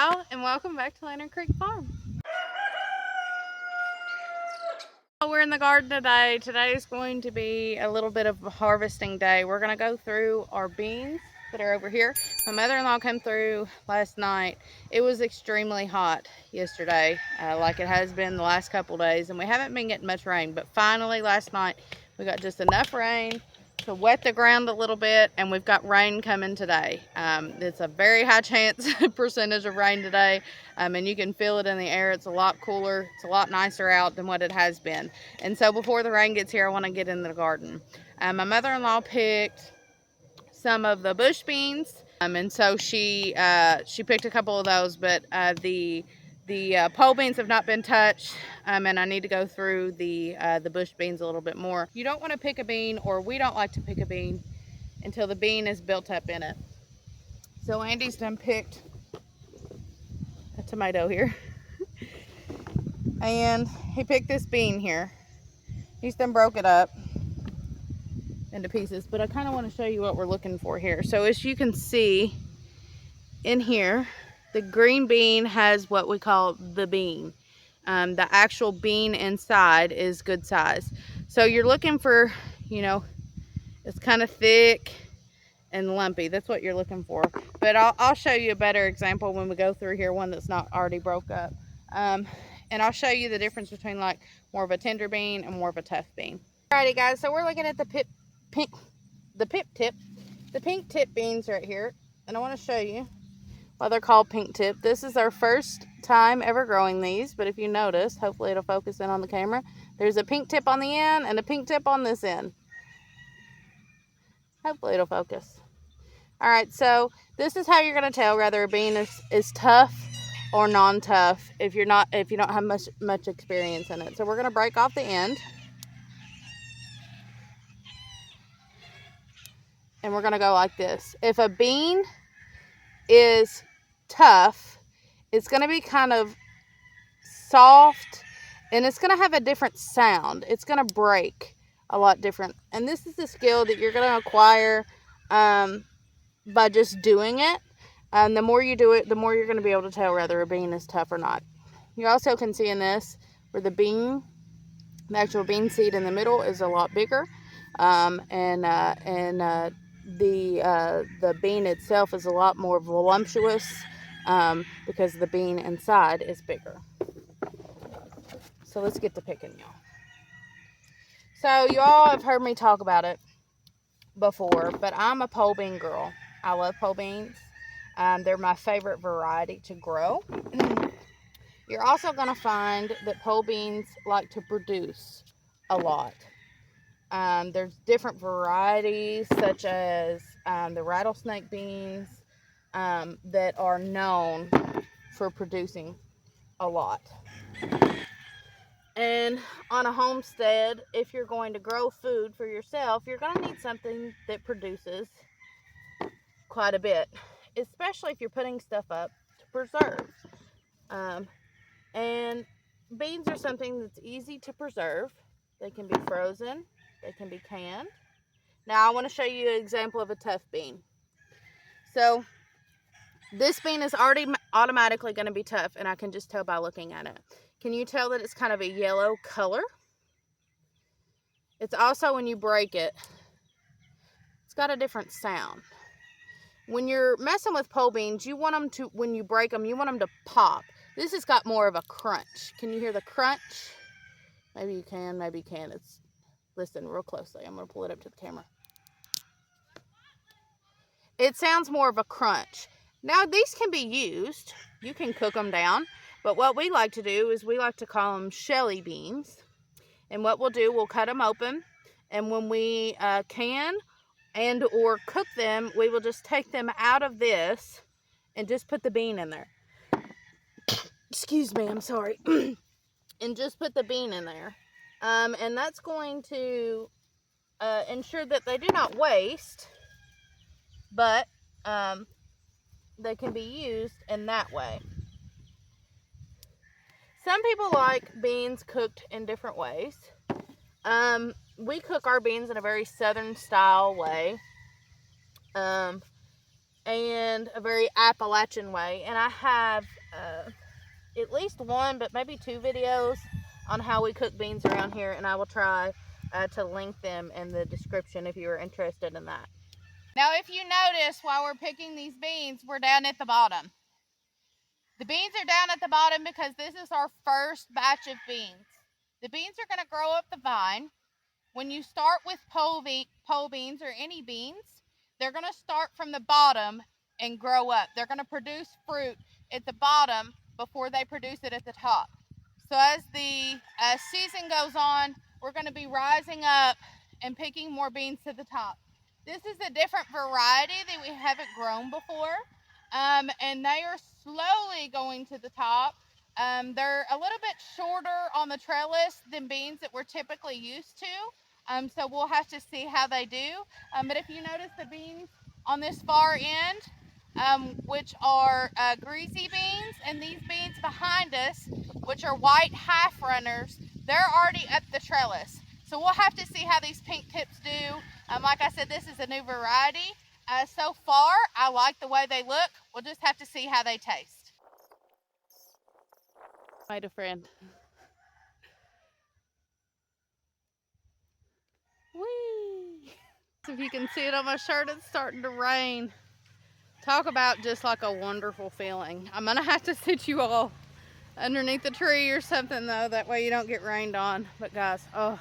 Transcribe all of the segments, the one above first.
y'all, and welcome back to Lantern Creek Farm. We're in the garden today. Today is going to be a little bit of a harvesting day. We're going to go through our beans that are over here. My mother-in-law came through last night. It was extremely hot yesterday, like it has been the last couple days, and we haven't been getting much rain, but finally last night we got just enough rain to wet the ground a little bit, and we've got rain coming today. It's a very high chance percentage of rain today, and you can feel it in the air. It's a lot cooler. It's a lot nicer out than what it has been. And so before the rain gets here, I want to get in the garden. My mother-in-law picked some of the bush beans, and so she picked a couple of those, but the pole beans have not been touched, and I need to go through the bush beans a little bit more. You don't want to pick a bean, or we don't like to pick a bean, until the bean is built up in it. So Andy's done picked a tomato here, and he picked this bean here. He's done broke it up into pieces, but I kind of want to show you what we're looking for here. So as you can see in here, the green bean has what we call the bean. The actual bean inside is good size. So you're looking for, it's kind of thick and lumpy. That's what you're looking for. But I'll show you a better example when we go through here, one that's not already broke up. And I'll show you the difference between like more of a tender bean and more of a tough bean. Alrighty guys, so we're looking at the pink tip beans right here. And I want to show you why they're called pink tip. This is our first time ever growing these, but if you notice, hopefully it'll focus in on the camera, there's a pink tip on the end and a pink tip on this end. Hopefully it'll focus. Alright, so this is how you're going to tell whether a bean is tough or non-tough if you don't have much experience in it. So we're going to break off the end, and we're going to go like this. If a bean is tough, it's going to be kind of soft, and it's going to have a different sound. It's going to break a lot different, and this is the skill that you're going to acquire by just doing it. And the more you do it, the more you're going to be able to tell whether a bean is tough or not. You also can see in this where the actual bean seed in the middle is a lot bigger, the bean itself is a lot more voluptuous because the bean inside is bigger. So let's get to picking, y'all. So you all have heard me talk about it before, but I'm a pole bean girl. I love pole beans. They're my favorite variety to grow. You're also going to find that pole beans like to produce a lot. There's different varieties, such as the rattlesnake beans, that are known for producing a lot. And on a homestead, if you're going to grow food for yourself, you're going to need something that produces quite a bit, especially if you're putting stuff up to preserve. And beans are something that's easy to preserve. They can be frozen, they can be canned. Now I want to show you an example of a tough bean. So this bean is already automatically going to be tough, and I can just tell by looking at it. Can you tell that it's kind of a yellow color? It's also, when you break it, it's got a different sound. When you're messing with pole beans, you want them to, when you break them, you want them to pop. This has got more of a crunch. Can you hear the crunch? Maybe you can, maybe you can't. Listen real closely. I'm going to pull it up to the camera. It sounds more of a crunch. Now, these can be used. You can cook them down. But what we like to do is we like to call them Shelly beans. And what we'll do, we'll cut them open. And when we can and or cook them, we will just take them out of this and just put the bean in there. Excuse me, I'm sorry. And just put the bean in there. And that's going to ensure that they do not waste, but they can be used in that way. Some people like beans cooked in different ways. We cook our beans in a very southern style way. and a very Appalachian way. And I have at least one, but maybe 2 videos on how we cook beans around here, and I will try to link them in the description if you are interested in that. Now, if you notice, while we're picking these beans, we're down at the bottom. The beans are down at the bottom because this is our first batch of beans. The beans are going to grow up the vine. When you start with pole beans or any beans, they're going to start from the bottom and grow up. They're going to produce fruit at the bottom before they produce it at the top. So as the season goes on, we're going to be rising up and picking more beans to the top. This is a different variety that we haven't grown before, and they are slowly going to the top. They're a little bit shorter on the trellis than beans that we're typically used to, so we'll have to see how they do. But if you notice the beans on this far end, which are greasy beans, and these beans behind us, which are white half runners, they're already up the trellis. So we'll have to see how these pink tips do. Like I said, this is a new variety. So far, I like the way they look. We'll just have to see how they taste. Made a friend. Whee! If you can see it on my shirt, it's starting to rain. Talk about just like a wonderful feeling. I'm gonna have to sit you all underneath the tree or something though, that way you don't get rained on. But guys, oh,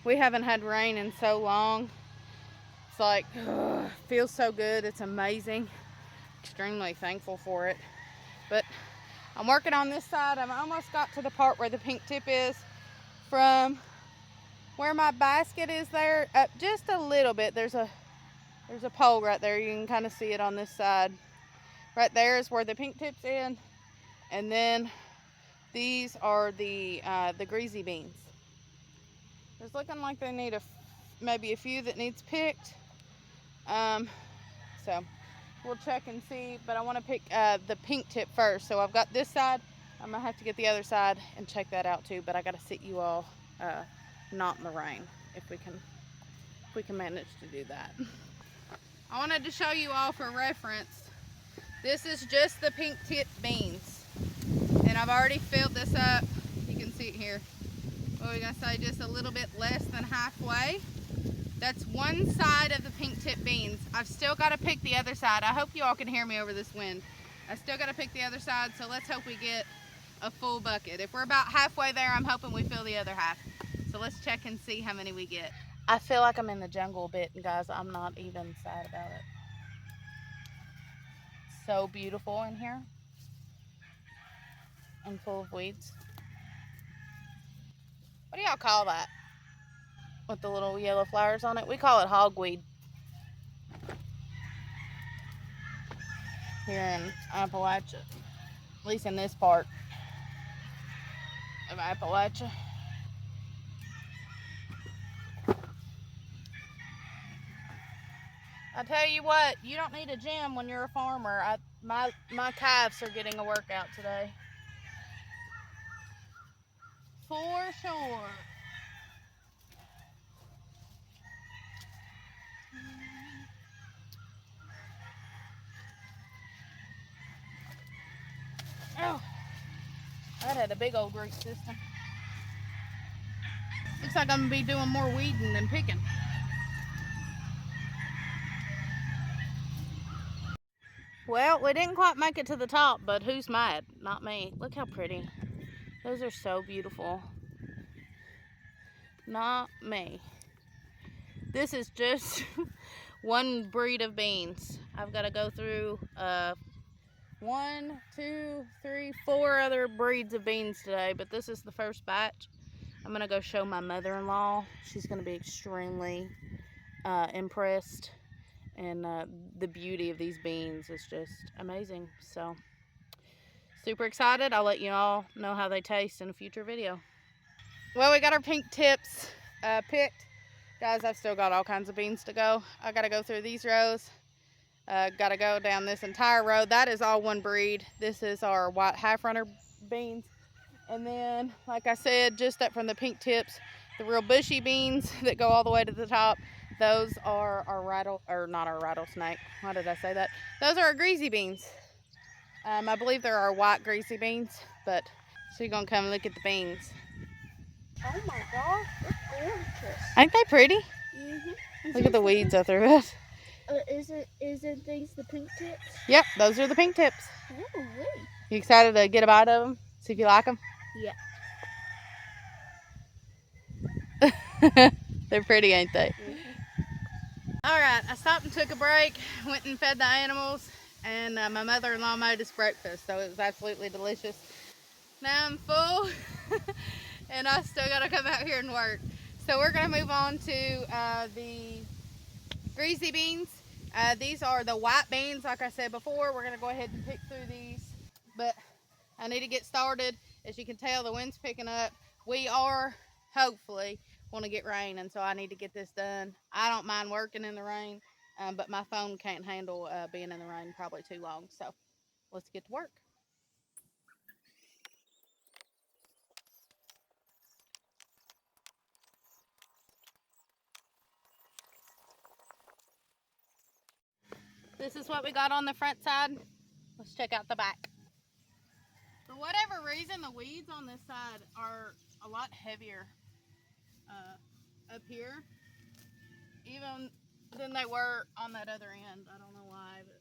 we haven't had rain in so long. It's like, feels so good. It's amazing. Extremely thankful for it. But I'm working on this side. I've almost got to the part where the pink tip is. From where my basket is there, up just a little bit, there's a pole right there. You can kind of see it on this side. Right there is where the pink tip's in. And then these are the greasy beans. It's looking like they need maybe a few that needs picked. So we'll check and see, but I want to pick the pink tip first. So I've got this side. I'm gonna have to get the other side and check that out too, but I gotta sit you all not in the rain if we can manage to do that. I wanted to show you all for reference. This is just the pink tip beans, and I've already filled this up. You can see it here. What are we gonna say, just a little bit less than halfway. That's one side of the pink tip beans. I've still got to pick the other side. I hope you all can hear me over this wind. I still got to pick the other side, so let's hope we get a full bucket. If we're about halfway there, I'm hoping we fill the other half. So let's check and see how many we get. I feel like I'm in the jungle a bit, and guys, I'm not even sad about it. So beautiful in here and full of weeds. What do y'all call that? With the little yellow flowers on it. We call it hogweed here in Appalachia, at least in this part of Appalachia. I tell you what, you don't need a gym when you're a farmer. My calves are getting a workout today. For sure. Oh, that had a big old root system. Looks like I'm gonna be doing more weeding than picking. Well, we didn't quite make it to the top, but who's mad? Not me. Look how pretty. Those are so beautiful. Not me. This is just one breed of beans. I've got to go through 1, 2, 3, 4 other breeds of beans today, but this is the first batch. I'm gonna go show my mother-in-law. She's gonna be extremely impressed, and the beauty of these beans is just amazing. So super excited. I'll let you all know how they taste in a future video. Well, we got our pink tips picked. Guys, I've still got all kinds of beans to go. I gotta go through these rows. Gotta go down this entire row. That is all one breed. This is our white half runner beans. And then, like I said, just up from the pink tips, the real bushy beans that go all the way to the top. Those are our not our rattlesnake. Why did I say that? Those are our greasy beans. I believe they're our white greasy beans, but so you're gonna come look at the beans. Oh my gosh, they're gorgeous. Ain't they pretty? Mm-hmm. Look at the weeds I threw out. Is it these the pink tips? Yep, those are the pink tips. Oh, really? You excited to get a bite of them? See if you like them? Yeah. They're pretty, ain't they? Mm-hmm. All right, I stopped and took a break, went and fed the animals, and my mother-in-law made us breakfast, so it was absolutely delicious. Now I'm full, and I still gotta come out here and work. So we're gonna move on to the greasy beans. These are the white beans, like I said before. We're gonna go ahead and pick through these, but I need to get started. As you can tell, the wind's picking up. We are hopefully want to get rain, and so I need to get this done. I don't mind working in the rain, but my phone can't handle being in the rain probably too long. So let's get to work. This is what we got on the front side. Let's check out the back. For whatever reason, the weeds on this side are a lot heavier up here, even than they were on that other end. I don't know why, but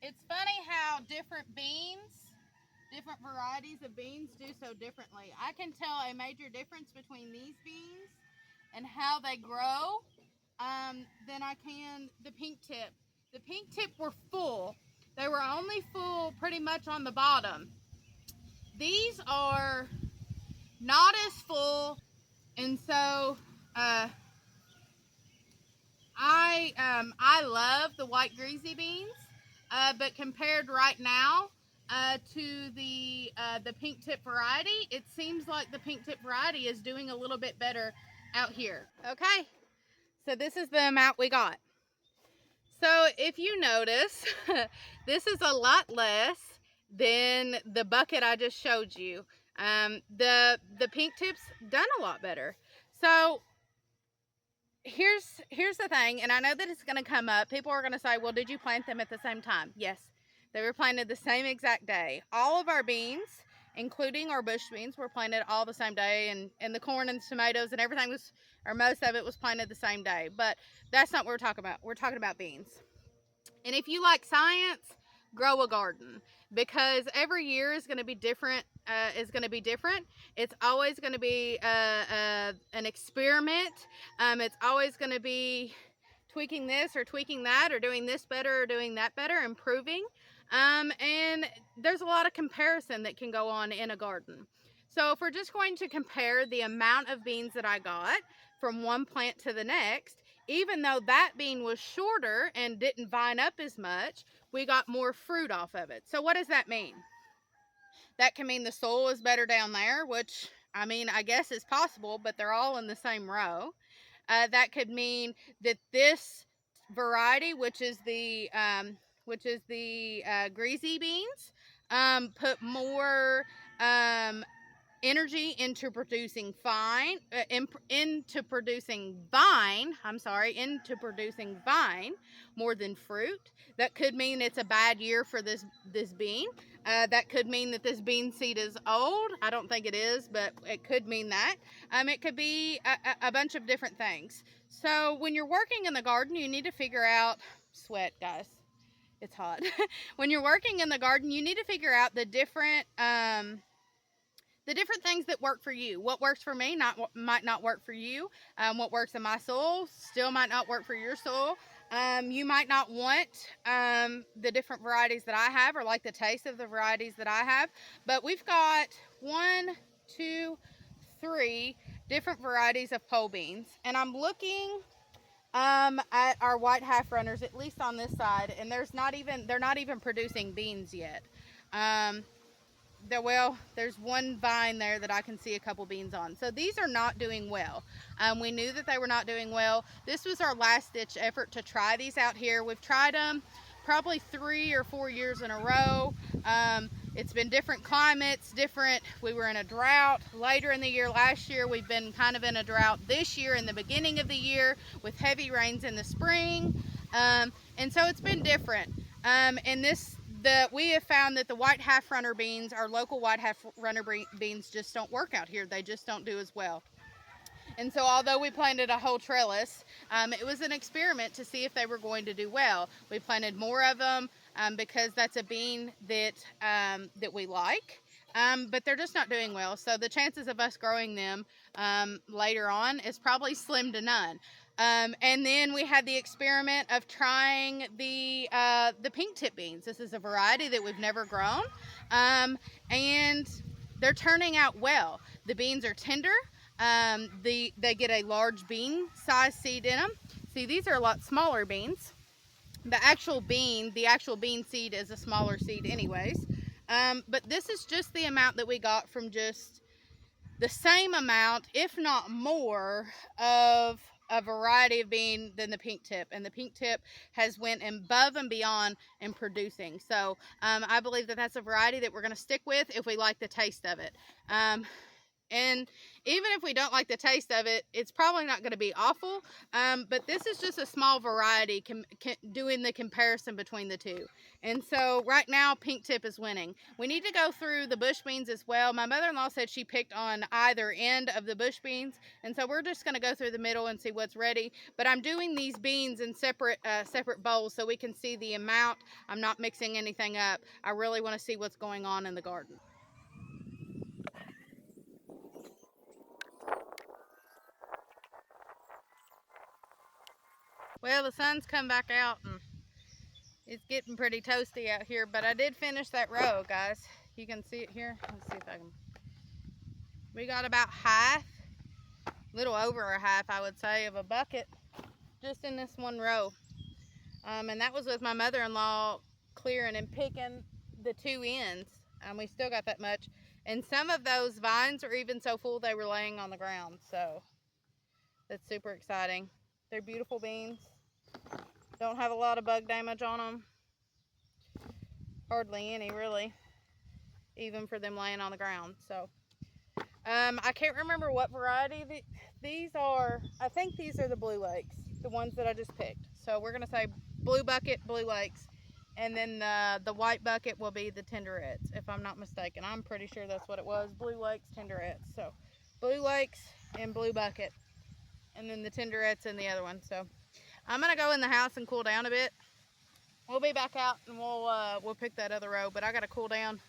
it's funny how different varieties of beans do so differently. I can tell a major difference between these beans and how they grow than I can the pink tip. The pink tip were full. They were only full pretty much on the bottom. These are not as full, and so I love the white greasy beans, but compared right now to the pink tip variety, it seems like the pink tip variety is doing a little bit better out here. Okay, so this is the amount we got. So if you notice, this is a lot less than the bucket I just showed you. The pink tips done a lot better. So here's the thing, and I know that it's going to come up. People are going to say, well, did you plant them at the same time? Yes, they were planted the same exact day. All of our beans, including our bush beans, were planted all the same day, and the corn and the tomatoes and everything was, or most of it was planted the same day. But that's not what we're talking about. We're talking about beans. And if you like science, grow a garden, because every year is going to be different. It's always going to be an experiment. It's always going to be tweaking this or tweaking that, or doing this better or doing that better, improving. And there's a lot of comparison that can go on in a garden. So if we're just going to compare the amount of beans that I got from one plant to the next, even though that bean was shorter and didn't vine up as much, we got more fruit off of it. So what does that mean? That can mean the soil is better down there, which, I mean, I guess is possible, but they're all in the same row. That could mean that this variety, which is the greasy beans, put more energy into producing into producing vine more than fruit. That could mean it's a bad year for this bean. That could mean that this bean seed is old. I don't think it is, but it could mean that. It could be a bunch of different things. So when you're working in the garden, you need to figure out, sweat guys, it's hot. When you're working in the garden, you need to figure out the different things that work for you. What works for me might not work for you. What works in my soil still might not work for your soil. You might not want the different varieties that I have, or like the taste of the varieties that I have. But we've got 1, 2, 3 different varieties of pole beans, and I'm looking at our white half runners, at least on this side, and they're not even producing beans yet. There's one vine there that I can see a couple beans on. So these are not doing well. We knew that they were not doing well. This was our last ditch effort to try these out here. We've tried them probably 3 or 4 years in a row. it's been different climates, we were in a drought later in the year last year. We've been kind of in a drought this year in the beginning of the year with heavy rains in the spring. And so it's been different. We have found that the white half runner beans, our local white half runner beans, just don't work out here. They just don't do as well. And so although we planted a whole trellis, it was an experiment to see if they were going to do well. We planted more of them because that's a bean that we like, but they're just not doing well. So the chances of us growing them later on is probably slim to none. And then we had the experiment of trying the pink tip beans. This is a variety that we've never grown, and they're turning out well. The beans are tender. They get a large bean size seed in them. See, these are a lot smaller beans. The actual bean seed is a smaller seed anyways. But this is just the amount that we got from just the same amount, if not more, of a variety of bean than the pink tip. And the pink tip has went above and beyond in producing. So I believe that that's a variety that we're going to stick with if we like the taste of it. And even if we don't like the taste of it, it's probably not going to be awful. But this is just a small variety doing the comparison between the two. And so right now, pink tip is winning. We need to go through the bush beans as well. My mother-in-law said she picked on either end of the bush beans. And so we're just going to go through the middle and see what's ready. But I'm doing these beans in separate bowls so we can see the amount. I'm not mixing anything up. I really want to see what's going on in the garden. Well, the sun's come back out and it's getting pretty toasty out here, but I did finish that row, guys. You can see it here. Let's see if I can. We got about half, a little over a half, I would say, of a bucket just in this one row. And that was with my mother-in-law clearing and picking the two ends. We still got that much. And some of those vines are even so full they were laying on the ground. So that's super exciting. They're beautiful beans. Don't have a lot of bug damage on them. Hardly any, really. Even for them laying on the ground. So, I can't remember what variety these are. I think these are the Blue Lakes. The ones that I just picked. So we're going to say Blue Bucket, Blue Lakes. And then the white bucket will be the Tenderettes, if I'm not mistaken. I'm pretty sure that's what it was. Blue Lakes, Tenderettes. So, Blue Lakes and Blue Bucket. And then the Tenderettes and the other one. So I'm gonna go in the house and cool down a bit. We'll be back out and we'll pick that other row, but I gotta cool down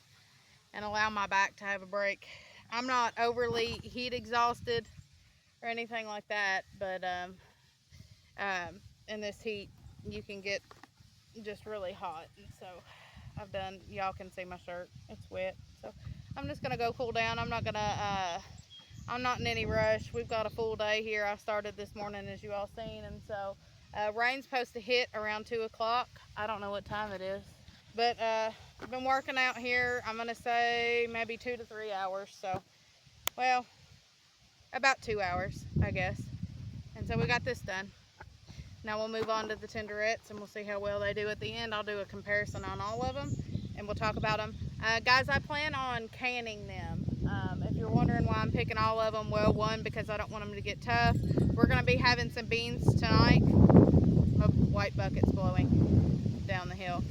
and allow my back to have a break. I'm not overly heat exhausted or anything like that, but in this heat you can get just really hot. And so y'all can see my shirt, it's wet. So I'm just gonna go cool down. I'm not in any rush. We've got a full day here. I started this morning, as you all seen, and so rain's supposed to hit around 2 o'clock. I don't know what time it is, but I've been working out here. I'm gonna say maybe 2 to 3 hours. So, well, about 2 hours, I guess. And so we got this done. Now we'll move on to the Tenderettes, and we'll see how well they do at the end. I'll do a comparison on all of them, and we'll talk about them. Guys, I plan on canning them. If you're wondering why I'm picking all of them, well, one, because I don't want them to get tough. We're going to be having some beans tonight. Oh, white bucket's blowing down the hill.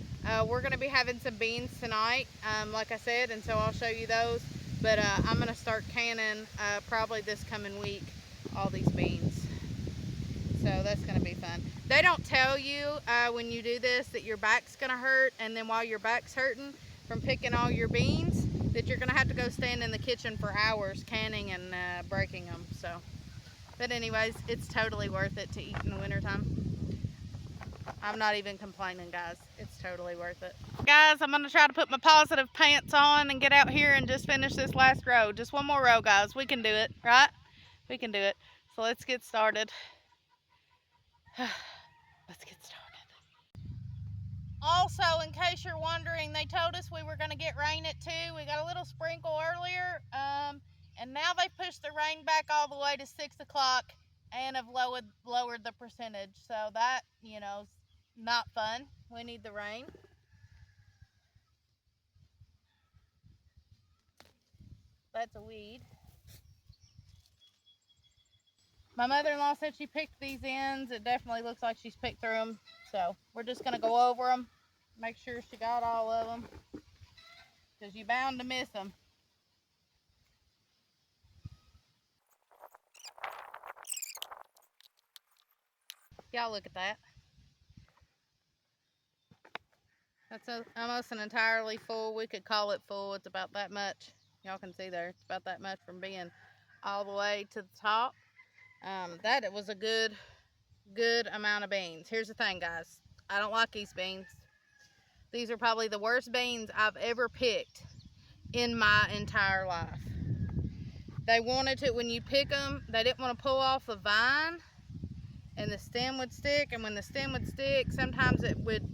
We're going to be having some beans tonight, like I said, and so I'll show you those. But I'm going to start canning probably this coming week, all these beans. So that's going to be fun. They don't tell you when you do this that your back's going to hurt, and then while your back's hurting from picking all your beans, that you're going to have to go stand in the kitchen for hours canning and breaking them. So, but anyways, it's totally worth it to eat in the wintertime. I'm not even complaining, guys. It's totally worth it. Guys, I'm going to try to put my positive pants on and get out here and just finish this last row. Just one more row, guys. We can do it, right? We can do it. So let's get started. Let's get started. Also, in case you're wondering, they told us we were going to get rain at 2. We got a little sprinkle earlier, and now they pushed the rain back all the way to 6 o'clock and have lowered the percentage. So that, you know, is not fun. We need the rain. that's a weed. My mother-in-law said she picked these ends. It definitely looks like she's picked through them. So we're just going to go over them, make sure she got all of them, because you're bound to miss them. Y'all look at that. That's almost an entirely full. We could call it full. It's about that much. Y'all can see there. It's about that much from being all the way to the top. That it was a good amount of beans. Here's the thing, guys. I don't like these beans. These are probably the worst beans I've ever picked in my entire life. They wanted to, when you pick them, they didn't want to pull off the vine and the stem would stick. And when the stem would stick, sometimes it would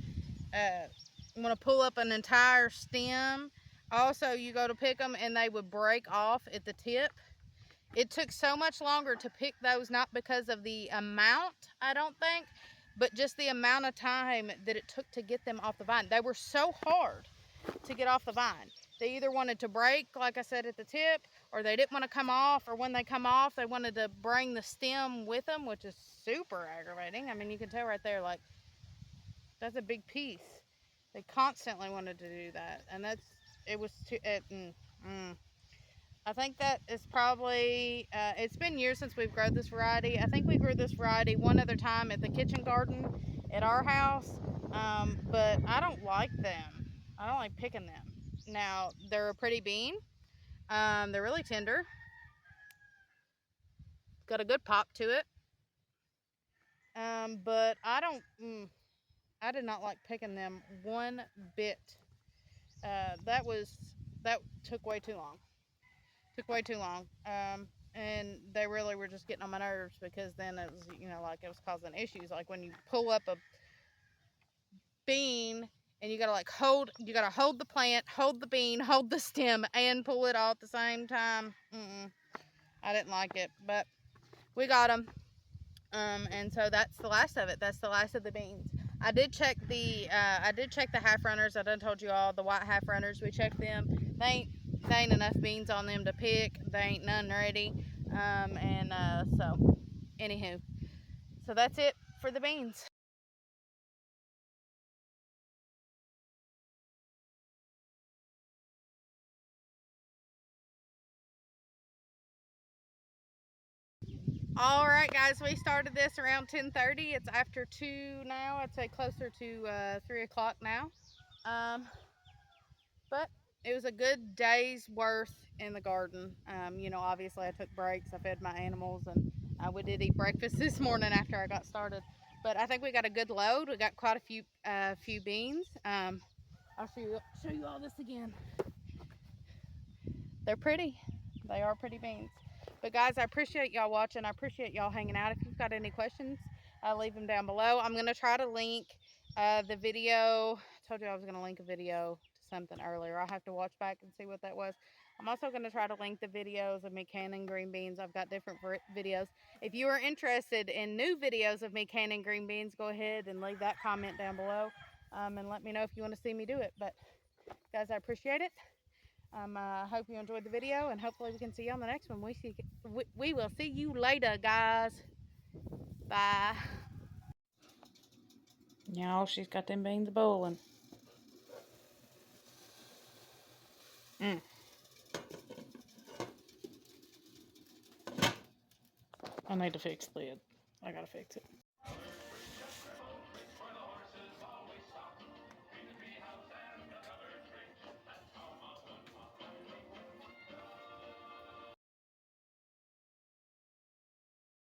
want to pull up an entire stem. Also, you go to pick them and they would break off at the tip. It took so much longer to pick those, not because of the amount, I don't think, but just the amount of time that it took to get them off the vine. They were so hard to get off the vine. They either wanted to break, like I said, at the tip, or they didn't want to come off, or when they come off, they wanted to bring the stem with them, which is super aggravating. I mean, you can tell right there, like, that's a big piece. They constantly wanted to do that, and it was too, I think that is probably, it's been years since we've grown this variety. I think we grew this variety one other time at the kitchen garden at our house, but I don't like them. I don't like picking them. Now, they're a pretty bean. They're really tender. Got a good pop to it. But I did not like picking them one bit. That took way too long. Took way too long. And they really were just getting on my nerves, because then it was, like it was causing issues. Like when you pull up a bean and you gotta hold the plant, hold the bean, hold the stem, and pull it all at the same time. I didn't like it, but we got them. And so that's the last of it. That's the last of the beans. I did check the half runners. I done told you all, the white half runners. We checked them. They ain't enough beans on them to pick. They ain't none ready. So anywho, so that's it for the beans. All right, guys, we started this around 10:30. It's after 2 now. I'd say closer to 3 o'clock now. But it was a good day's worth in the garden. Obviously I took breaks. I fed my animals, and we did eat breakfast this morning after I got started. But I think we got a good load. We got quite a few beans. I'll show you all this again. They're pretty. They are pretty beans. But guys, I appreciate y'all watching. I appreciate y'all hanging out. If you've got any questions, leave them down below. I'm going to try to link the video. I told you I was going to link a video to something earlier. I'll have to watch back and see what that was. I'm also going to try to link the videos of me canning green beans. I've got different videos. If you are interested in new videos of me canning green beans, go ahead and leave that comment down below, and let me know if you want to see me do it. But guys, I appreciate it. I hope you enjoyed the video, and hopefully we can see you on the next one. We will see you later, guys. Bye. Y'all, she's got them beans boiling. I need to fix the lid. I gotta fix it.